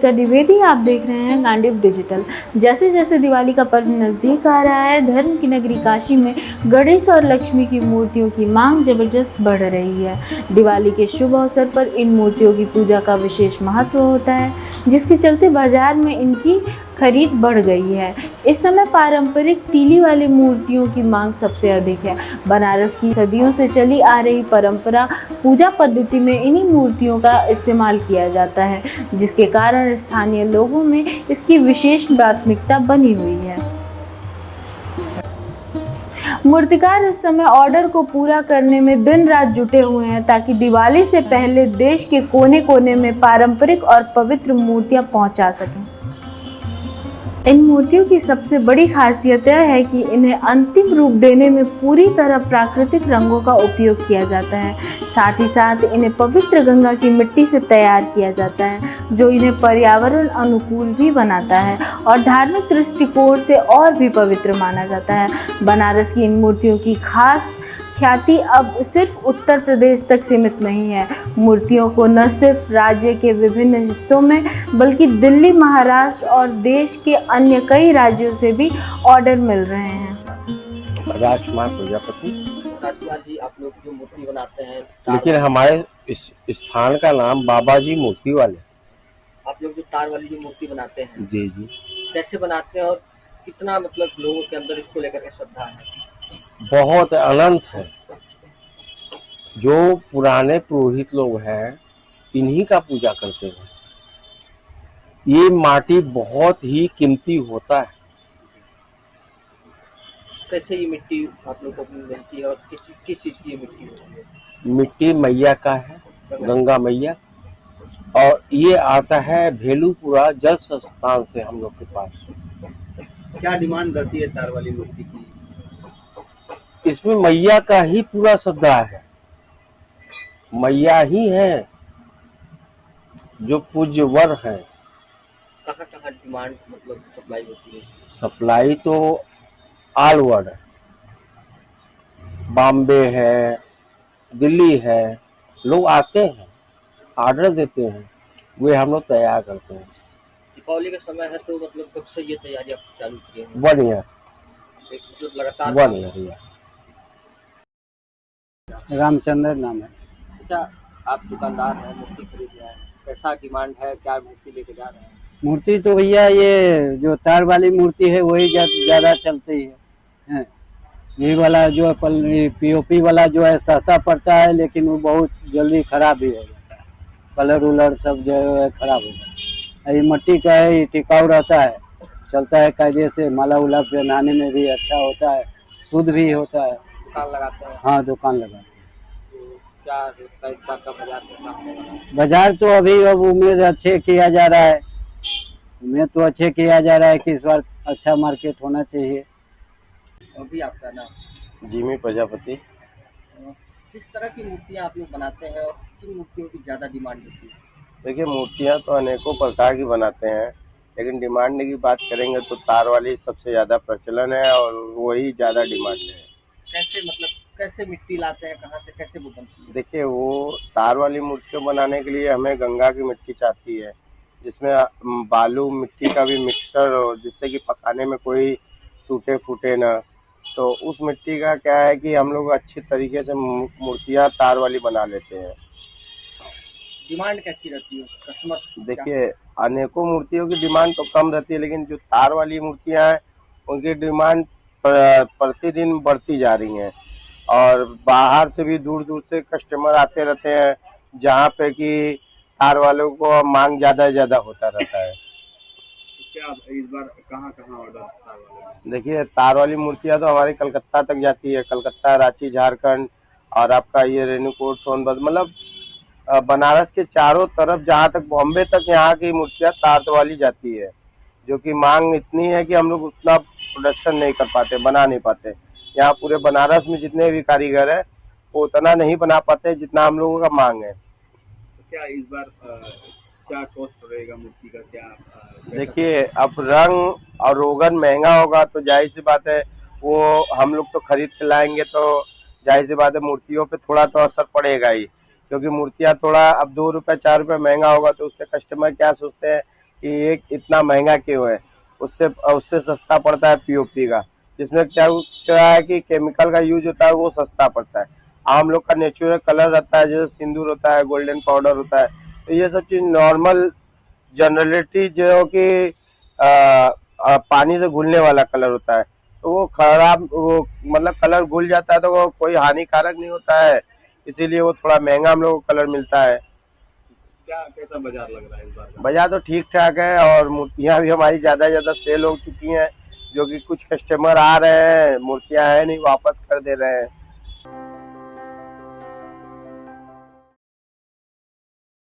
निहारिका द्विवेदी, आप देख रहे हैं गांडीव डिजिटल। जैसे जैसे दिवाली का पर्व नज़दीक आ रहा है, धर्म की नगरी काशी में गणेश और लक्ष्मी की मूर्तियों की मांग जबरदस्त बढ़ रही है। दिवाली के शुभ अवसर पर इन मूर्तियों की पूजा का विशेष महत्व होता है, जिसके चलते बाजार में इनकी खरीद बढ़ गई है। इस समय पारंपरिक तीली वाली मूर्तियों की मांग सबसे अधिक है। बनारस की सदियों से चली आ रही परंपरा पूजा पद्धति में इन्हीं मूर्तियों का इस्तेमाल किया जाता है, जिसके कारण स्थानीय लोगों में इसकी विशेष प्राथमिकता बनी हुई है। मूर्तिकार इस समय ऑर्डर को पूरा करने में दिन रात जुटे हुए हैं, ताकि दिवाली से पहले देश के कोने कोने में पारंपरिक और पवित्र मूर्तियां पहुंचा सकें। इन मूर्तियों की सबसे बड़ी खासियत यह है कि इन्हें अंतिम रूप देने में पूरी तरह प्राकृतिक रंगों का उपयोग किया जाता है। साथ ही साथ इन्हें पवित्र गंगा की मिट्टी से तैयार किया जाता है, जो इन्हें पर्यावरण अनुकूल भी बनाता है और धार्मिक दृष्टिकोण से और भी पवित्र माना जाता है। बनारस की इन मूर्तियों की खास ख्याति अब सिर्फ उत्तर प्रदेश तक सीमित नहीं है। मूर्तियों को न सिर्फ राज्य के विभिन्न हिस्सों में, बल्कि दिल्ली, महाराष्ट्र और देश के अन्य कई राज्यों से भी ऑर्डर मिल रहे हैं। राजकुमार प्रजापति। जी, आप लोग जो मूर्ति बनाते हैं, लेकिन हमारे इस स्थान का नाम बाबा जी मूर्ति वाले। आप लोग जो तार वाली जो मूर्ति बनाते हैं, जी जी, कैसे बनाते हैं और कितना मतलब लोगों के अंदर इसको लेकर के श्रद्धा है? बहुत अनंत है। जो पुराने पुरोहित लोग हैं, इन्हीं का पूजा करते हैं। ये माटी बहुत ही कीमती होता है। कैसे ये मिट्टी आप लोग को मिलती है और किस चीज की ये मिट्टी होती है? मिट्टी मैया का है, गंगा मैया, और ये आता है भेलूपुरा जल संस्थान से हम लोग के पास। क्या डिमांड रहती है तार वाली मूर्ति की? इसमें मैया का ही पूरा श्रद्धा है। मैया ही है जो पूज्यवर है। कहाँ डिमांड मतलब सप्लाई होती है? सप्लाई तो ऑल वर्ल्ड है, बॉम्बे है, दिल्ली है, लोग आते हैं, ऑर्डर देते हैं, वे हम लोग तैयार करते हैं। दीपावली का समय है तो मतलब कब से ये तैयारी आप चालू किए हैं? बढ़िया मतलब लगातार बढ़िया भैया। रामचंद्र नाम है। अच्छा, आप दुकानदार हैं, मूर्ति खरीद रहे हैं, कैसा डिमांड है, क्या मूर्ति लेके जा रहे हैं? मूर्ति तो भैया ये जो तार वाली मूर्ति है वही ज्यादा चलती है। ये वाला जो पीओपी वाला जो है सस्ता पड़ता है, लेकिन वो बहुत जल्दी खराब भी हो जाता है। कलर उलर सब जो है खराब हो जाता है। ये मिट्टी का है, ये टिकाऊ रहता है, चलता है कायदे से, माला उला पहनाने में भी अच्छा होता है, शुद्ध भी होता है। दुकान लगाते हैं? हाँ, दुकान लगाते हैं। क्या लगता है इसका बाजार कैसा होगा? बाजार तो अभी अब उम्मीद अच्छे किया जा रहा है, उम्मीद तो अच्छे किया जा रहा है कि इस बार अच्छा मार्केट होना चाहिए। अभी आपका नाम? जिमी प्रजापति। किस तरह की मूर्तियाँ आप लोग बनाते हैं और किन मूर्तियों की ज़्यादा डिमांड होती है? देखिए, मूर्तियाँ तो अनेकों प्रकार की बनाते हैं, लेकिन डिमांड की बात करेंगे तो तार वाली सबसे ज्यादा प्रचलन है और वही ज्यादा डिमांड है। कैसे मतलब कैसे मिट्टी लाते हैं, कहाँ से कैसे वो बनती है? देखिए, वो तार वाली मूर्तियाँ बनाने के लिए हमें गंगा की मिट्टी चाहिए है, जिसमें बालू मिट्टी का भी मिक्सचर हो, जिससे कि पकाने में कोई टूटे फूटे ना। तो उस मिट्टी का क्या है कि हम लोग अच्छी तरीके से मूर्तियाँ तार वाली बना लेते हैं। डिमांड कैसी रहती है कस्टमर? देखिए, अनेकों मूर्तियों की डिमांड तो कम रहती है, लेकिन जो तार वाली मूर्तियाँ हैं उनकी डिमांड प्रतिदिन बढ़ती जा रही हैं, और बाहर से भी दूर दूर से कस्टमर आते रहते हैं, जहाँ पे कि तार वालों को मांग ज्यादा होता रहता है। क्या इस बार कहाँ ऑर्डर तार वाले? देखिए, तार वाली मूर्तियाँ तो हमारी कलकत्ता तक जाती है, कलकत्ता, रांची, झारखंड, और आपका ये रेणुकूट, सोनभद्र, मतलब बनारस के चारों तरफ, जहाँ तक बॉम्बे तक यहाँ की मूर्तियाँ तार वाली जाती है, जो कि मांग इतनी है कि हम लोग उतना प्रोडक्शन नहीं कर पाते, बना नहीं पाते। यहाँ पूरे बनारस में जितने भी कारीगर है वो उतना नहीं बना पाते जितना हम लोगों का मांग है। तो क्या इस बार क्या कॉस्ट रहेगा मूर्ति का? क्या देखिए, अब रंग और रोगन महंगा होगा तो जाहिर सी बात है वो हम लोग तो खरीद के लाएंगे, तो जाहिर सी बात है मूर्तियों पे थोड़ा तो असर पड़ेगा ही, क्योंकि मूर्तियाँ थोड़ा अब 2 रुपये 4 रुपये महंगा होगा तो उससे कस्टमर क्या सोचते हैं कि एक इतना महंगा क्यों है, उससे उससे सस्ता पड़ता है पीओपी का, जिसमें क्या है कि केमिकल का यूज होता है वो सस्ता पड़ता है। हम लोग का नेचुरल कलर रहता है, जैसे सिंदूर होता है, गोल्डन पाउडर होता है, तो ये सब चीज नॉर्मल जनरलिटी जो कि पानी से घुलने वाला कलर होता है, तो वो खराब वो मतलब कलर घुल जाता है तो वो कोई हानिकारक नहीं होता है, इसीलिए वो थोड़ा महंगा हम लोग को कलर मिलता है। क्या कैसा बाजार लग रहा है इस बार का? बाजार तो ठीक ठाक है और मूर्तियां भी हमारी ज्यादा सेल हो चुकी हैं, जो कि कुछ कस्टमर आ रहे हैं, मूर्तियां है नहीं वापस कर दे रहे हैं।